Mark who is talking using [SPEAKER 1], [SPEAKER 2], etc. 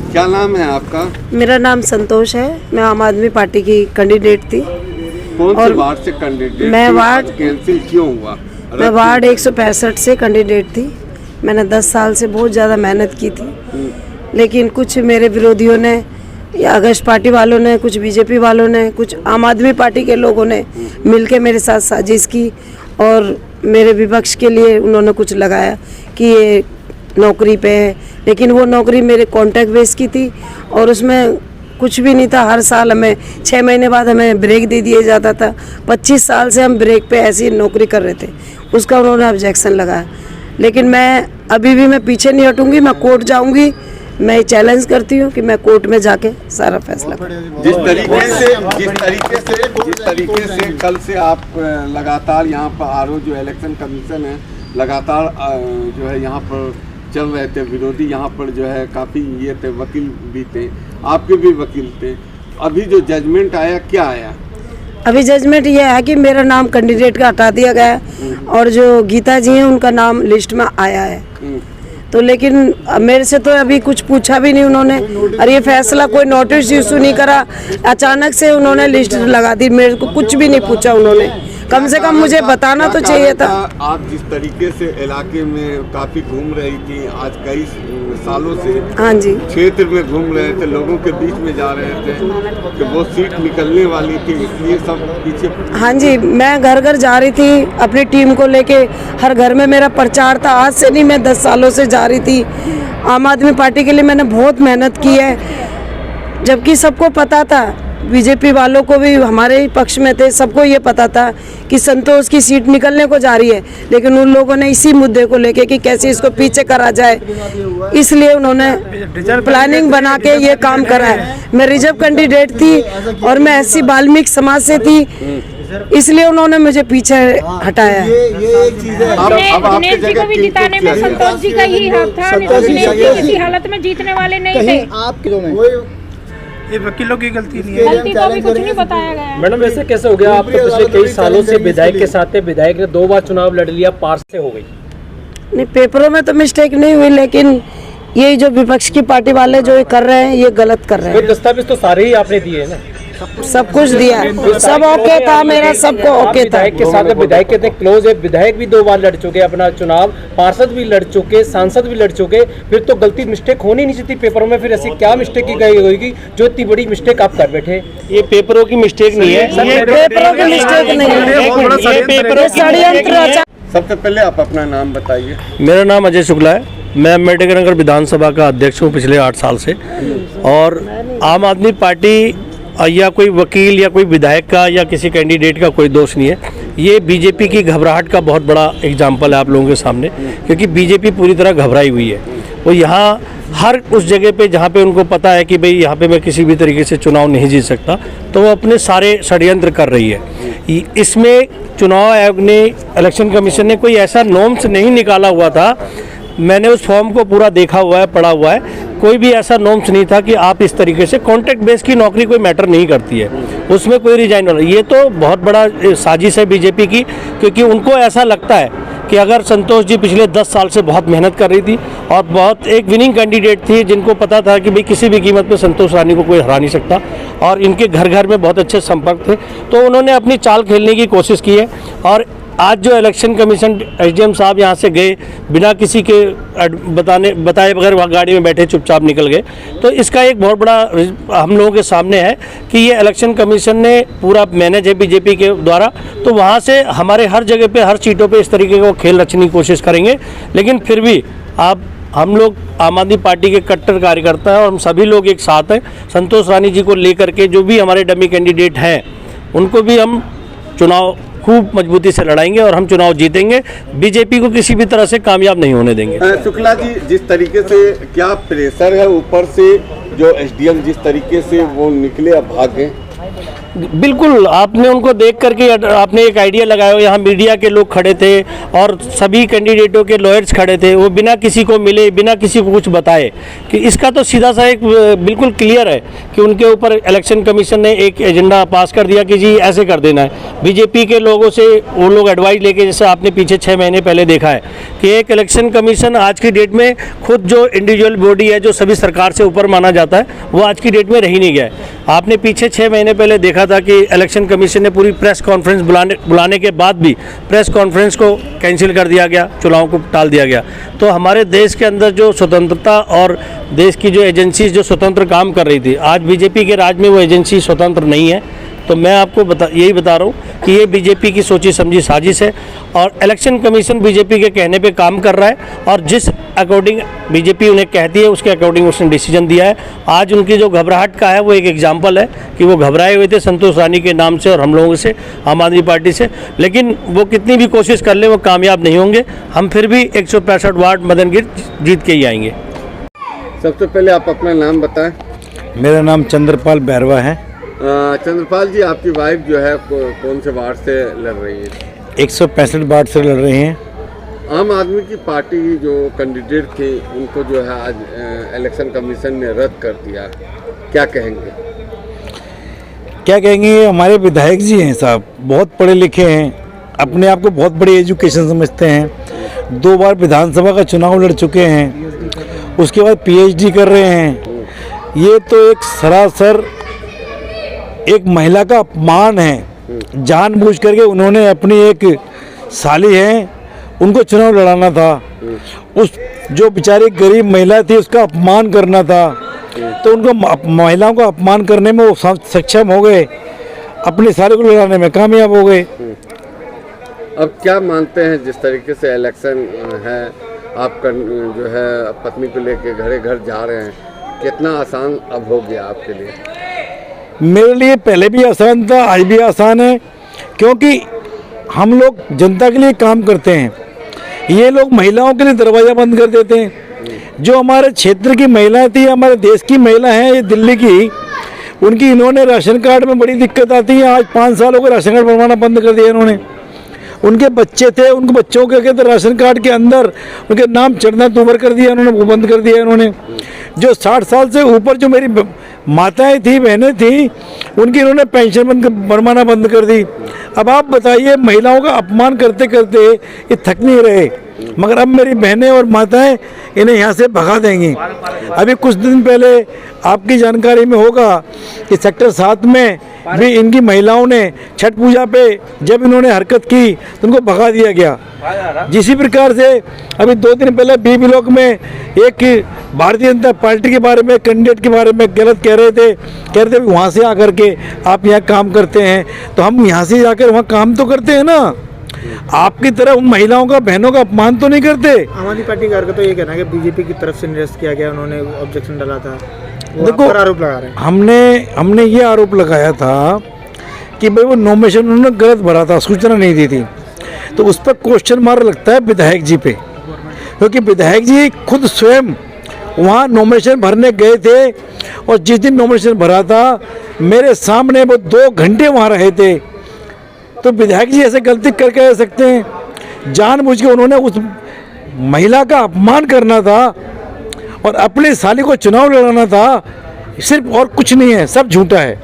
[SPEAKER 1] क्या नाम है आपका?
[SPEAKER 2] मेरा नाम संतोष है। मैं आम आदमी पार्टी की कैंडिडेट थी।
[SPEAKER 1] कौन से वार्ड से कैंडिडेट?
[SPEAKER 2] मैं वार्ड
[SPEAKER 1] कैंसिल क्यों हुआ?
[SPEAKER 2] मैं वार्ड 165 से कैंडिडेट थी। मैंने 10 साल से बहुत ज़्यादा मेहनत की थी, लेकिन कुछ मेरे विरोधियों ने या आगस्ट पार्टी वालों ने, कुछ बीजेपी वालों ने, कुछ आम आदमी पार्टी के लोगों ने मिलके मेरे साथ साजिश की और मेरे विपक्ष के लिए उन्होंने कुछ लगाया कि ये नौकरी पे है, लेकिन वो नौकरी मेरे कॉन्ट्रैक्ट बेस की थी और उसमें कुछ भी नहीं था। हर साल हमें 6 महीने बाद हमें ब्रेक दे दिया जाता था। 25 साल से हम ब्रेक पे ऐसी नौकरी कर रहे थे, उसका उन्होंने ऑब्जेक्शन लगाया। लेकिन मैं अभी भी मैं पीछे नहीं हटूंगी, मैं कोर्ट जाऊंगी। मैं चैलेंज करती हूँ कि मैं कोर्ट में जाके सारा फैसला करूँ।
[SPEAKER 1] जिस तरीके से कल से आप लगातार यहाँ पर आरओ जो इलेक्शन कमीशन है लगातार जो है यहाँ पर चल रहे थे, विरोधी यहाँ पर जो है काफ़ी ये थे, वकील भी थे, आपके भी वकील थे। अभी जो जजमेंट आया, क्या आया?
[SPEAKER 2] अभी जजमेंट ये है कि मेरा नाम कैंडिडेट का हटा दिया गया है और जो गीता जी हैं उनका नाम लिस्ट में आया है। तो लेकिन मेरे से तो अभी कुछ पूछा भी नहीं उन्होंने, और ये फैसला कोई नोटिस इशू नहीं करा, अचानक से उन्होंने लिस्ट लगा दी। मेरे को कुछ भी नहीं पूछा उन्होंने, कम से कम मुझे बताना तो चाहिए था।
[SPEAKER 1] आप जिस तरीके से इलाके में काफी घूम रही थी, आज कई सालों से
[SPEAKER 2] हाँ जी
[SPEAKER 1] क्षेत्र में घूम रहे थे, लोगों के बीच में जा रहे थे कि वो सीट निकलने वाली थी, इसलिए सब पीछे।
[SPEAKER 2] हाँ जी, मैं घर घर जा रही थी अपनी टीम को लेके, हर घर में मेरा प्रचार था। आज से नहीं, मैं 10 सालों से जा रही थी। आम आदमी पार्टी के लिए मैंने बहुत मेहनत की है, जबकि सबको पता था, बीजेपी वालों को भी, हमारे ही पक्ष में थे, सबको ये पता था कि संतोष की सीट निकलने को जा रही है। लेकिन उन लोगों ने इसी मुद्दे को लेके कि कैसे इसको पीछे करा जाए, इसलिए उन्होंने प्लानिंग बना के ये काम करा है। मैं रिजर्व कैंडिडेट थी और मैं SC वाल्मीकि समाज से थी, इसलिए उन्होंने मुझे पीछे हटाया।
[SPEAKER 3] दिनेश जी को भी जिताने में संतोष जी का ही हाथ था। दिनेश जी किसी हालत में जीतने वाले नहीं थे।
[SPEAKER 4] ये वकीलों की गलती नहीं है,
[SPEAKER 3] गलती तो भी कुछ नहीं बताया गया।
[SPEAKER 5] मैडम ऐसे कैसे हो गया? आप तो पिछले कई सालों से विधायक के साथ थे, विधायक ने 2 बार चुनाव लड़ लिया, पार से हो गई। नहीं,
[SPEAKER 2] पेपरों में तो मिस्टेक नहीं हुई, लेकिन ये जो विपक्ष की पार्टी वाले जो ये कर रहे हैं, ये गलत कर रहे हैं।
[SPEAKER 5] दस्तावेज तो सारे ही आपने दिए हैं ना?
[SPEAKER 2] सब कुछ दिया, सब ओके था, मेरा सबको ओके था।
[SPEAKER 5] विधायक के साथ विधायक कितने क्लोज है? विधायक भी 2 बार लड़ चुके अपना चुनाव, पार्षद भी लड़ चुके, सांसद भी लड़ चुके, फिर तो गलती मिस्टेक होनी नहीं चाहिए पेपरों में। फिर ऐसी क्या मिस्टेक की गई होगी जो इतनी बड़ी मिस्टेक आप कर बैठे?
[SPEAKER 4] ये पेपरों की मिस्टेक नहीं है,
[SPEAKER 2] पेपरों की मिस्टेक नहीं है।
[SPEAKER 1] सबसे पहले आप अपना नाम बताइए।
[SPEAKER 4] मेरा नाम अजय शुक्ला है, मैं अम्बेडकर नगर विधानसभा का अध्यक्ष हूँ पिछले 8 साल से। और आम आदमी पार्टी या कोई वकील या कोई विधायक का या किसी कैंडिडेट का कोई दोष नहीं है। ये बीजेपी की घबराहट का बहुत बड़ा एग्जाम्पल है आप लोगों के सामने, क्योंकि बीजेपी पूरी तरह घबराई हुई है। वो यहाँ हर उस जगह पे जहाँ पे उनको पता है कि भाई यहाँ पे मैं किसी भी तरीके से चुनाव नहीं जीत सकता, तो वो अपने सारे षड्यंत्र कर रही है। इसमें चुनाव आयोग ने, इलेक्शन कमीशन ने कोई ऐसा नॉर्म्स नहीं निकाला हुआ था। मैंने उस फॉर्म को पूरा देखा हुआ है, पढ़ा हुआ है, कोई भी ऐसा नॉर्म्स नहीं था कि आप इस तरीके से कॉन्ट्रैक्ट बेस की नौकरी कोई मैटर नहीं करती है, उसमें कोई रिजाइन होना। ये तो बहुत बड़ा साजिश है बीजेपी की, क्योंकि उनको ऐसा लगता है कि अगर संतोष जी पिछले 10 साल से बहुत मेहनत कर रही थी और बहुत एक विनिंग कैंडिडेट थी, जिनको पता था कि भाई किसी भी कीमत पे संतोष रानी को कोई हरा नहीं सकता, और इनके घर घर में बहुत अच्छे संपर्क थे, तो उन्होंने अपनी चाल खेलने की कोशिश की है। और आज जो इलेक्शन कमीशन SDM साहब यहाँ से गए, बिना किसी के बताए बगैर वहाँ गाड़ी में बैठे चुपचाप निकल गए, तो इसका एक बहुत बड़ा हम लोगों के सामने है कि ये इलेक्शन कमीशन ने पूरा मैनेज है बीजेपी के द्वारा। तो वहाँ से हमारे हर जगह पे, हर सीटों पे इस तरीके का खेल रचने की कोशिश करेंगे। लेकिन फिर भी हम लोग आम आदमी पार्टी के कट्टर कार्यकर्ता हैं और हम सभी लोग एक साथ हैं। संतोष रानी जी को लेकर के जो भी हमारे डमी कैंडिडेट हैं, उनको भी हम चुनाव खूब मजबूती से लड़ाएंगे और हम चुनाव जीतेंगे। बीजेपी को किसी भी तरह से कामयाब नहीं होने देंगे।
[SPEAKER 1] शुक्ला जी, जिस तरीके से क्या प्रेशर है ऊपर से, जो SDM जिस तरीके से वो निकले, अब भागे?
[SPEAKER 4] बिल्कुल, आपने उनको देख करके आपने एक आइडिया लगाया हो। यहाँ मीडिया के लोग खड़े थे और सभी कैंडिडेटों के लॉयर्स खड़े थे, वो बिना किसी को मिले, बिना किसी को कुछ बताए कि इसका तो सीधा सा एक बिल्कुल क्लियर है कि उनके ऊपर इलेक्शन कमीशन ने एक एजेंडा पास कर दिया कि जी ऐसे कर देना है। बीजेपी के लोगों से वो लोग एडवाइस लेके, जैसे आपने पीछे 6 महीने पहले देखा है कि एक इलेक्शन कमीशन आज की डेट में खुद जो इंडिविजुअल बॉडी है, जो सभी सरकार से ऊपर माना जाता है, वो आज की डेट में रह ही नहीं गया है। आपने पीछे 6 महीने पहले देखा था कि इलेक्शन कमीशन ने पूरी प्रेस कॉन्फ्रेंस बुलाने के बाद भी प्रेस कॉन्फ्रेंस को कैंसिल कर दिया गया, चुनाव को टाल दिया गया। तो हमारे देश के अंदर जो स्वतंत्रता और देश की जो एजेंसी जो स्वतंत्र काम कर रही थी, आज बीजेपी के राज में वो एजेंसी स्वतंत्र नहीं है। तो मैं आपको यही बता रहा हूँ कि ये बीजेपी की सोची समझी साजिश है और इलेक्शन कमीशन बीजेपी के कहने पे काम कर रहा है और जिस अकॉर्डिंग बीजेपी उन्हें कहती है उसके अकॉर्डिंग उसने डिसीजन दिया है। आज उनकी जो घबराहट का है वो एक एग्जाम्पल है कि वो घबराए हुए थे संतोष रानी के नाम से और हम लोगों से, आम आदमी पार्टी से, लेकिन वो कितनी भी कोशिश कर ले वो कामयाब नहीं होंगे। हम फिर भी 165 वार्ड मदनगिर जीत के ही आएंगे।
[SPEAKER 1] सबसे पहले आप अपना नाम बताएं।
[SPEAKER 6] मेरा नाम चंद्रपाल बैरवा है।
[SPEAKER 1] चंद्रपाल जी, आपकी वाइफ जो है कौन से वार्ड से लड़ रही है?
[SPEAKER 6] 165 वार्ड से लड़ रहे हैं।
[SPEAKER 1] आम आदमी की पार्टी जो कैंडिडेट थे उनको जो है आज इलेक्शन कमीशन ने रद्द कर दिया, क्या कहेंगे?
[SPEAKER 6] क्या कहेंगे, हमारे विधायक जी हैं साहब, बहुत पढ़े लिखे हैं, अपने आप को बहुत बड़ी एजुकेशन समझते हैं, 2 बार विधानसभा का चुनाव लड़ चुके हैं, उसके बाद PhD कर रहे हैं। ये तो एक सरासर एक महिला का अपमान है। जानबूझ करके उन्होंने अपनी एक साली है उनको चुनाव लड़ाना था, उस जो बेचारी गरीब महिला थी उसका अपमान करना था, तो उनको महिलाओं का अपमान करने में वो सक्षम हो गए, अपनी साली को लड़ाने में कामयाब हो गए।
[SPEAKER 1] अब क्या मानते हैं जिस तरीके से इलेक्शन है, आपका जो है पत्नी को लेके घरे घर जा रहे हैं, कितना आसान अब हो गया आपके लिए?
[SPEAKER 6] मेरे लिए पहले भी आसान था, आज भी आसान है, क्योंकि हम लोग जनता के लिए काम करते हैं। ये लोग महिलाओं के लिए दरवाज़ा बंद कर देते हैं। जो हमारे क्षेत्र की महिलाएं थी, हमारे देश की महिला हैं, ये दिल्ली की, उनकी इन्होंने राशन कार्ड में बड़ी दिक्कत आती है। आज 5 साल हो गए राशन कार्ड बनवाना बंद कर दिया इन्होंने। उनके बच्चे थे, उनको बच्चों के कहते राशन कार्ड के अंदर उनके नाम चढ़ना दूभर कर दिया इन्होंने, वो बंद कर दिया इन्होंने। जो 60 साल से ऊपर जो मेरी माताएं थी, बहनें थी, उनकी इन्होंने पेंशन बनवाना बंद कर दी। अब आप बताइए, महिलाओं का अपमान करते करते ये थक नहीं रहे, मगर अब मेरी बहनें और माताएं इन्हें यहाँ से भगा देंगी। अभी कुछ दिन पहले आपकी जानकारी में होगा कि सेक्टर 7 में भी इनकी महिलाओं ने छठ पूजा पे जब इन्होंने हरकत की तो उनको भगा दिया गया। जिसी प्रकार से अभी 2 दिन पहले बी ब्लॉक में एक भारतीय जनता पार्टी के बारे में, कैंडिडेट के बारे में गलत कह रहे थे वहाँ से आकर के आप यहाँ काम करते हैं, तो हम यहाँ से जाकर वहाँ काम तो करते हैं ना, आपकी तरह उन महिलाओं का, बहनों का अपमान तो नहीं करते।
[SPEAKER 7] आम आदमी पार्टी का तो ये कहना है कि बीजेपी की तरफ से निरस्त किया गया, उन्होंने ऑब्जेक्शन डाला था,
[SPEAKER 6] देखो
[SPEAKER 7] आरोप लगा रहे हैं।
[SPEAKER 6] हमने ये आरोप लगाया था कि भाई वो नॉमिनेशन उन्होंने गलत भरा था, सूचना नहीं दी थी, तो उस पर क्वेश्चन मार्क लगता है विधायक जी पे, क्योंकि विधायक जी खुद स्वयं वहाँ नॉमिनेशन भरने गए थे और जिस दिन नॉमिनेशन भरा था मेरे सामने वो 2 घंटे वहाँ रहे थे। तो विधायक जी ऐसे गलती करके रह सकते हैं? जानबूझ के उन्होंने उस महिला का अपमान करना था और अपनी साली को चुनाव लड़ाना था, सिर्फ, और कुछ नहीं है, सब झूठा है।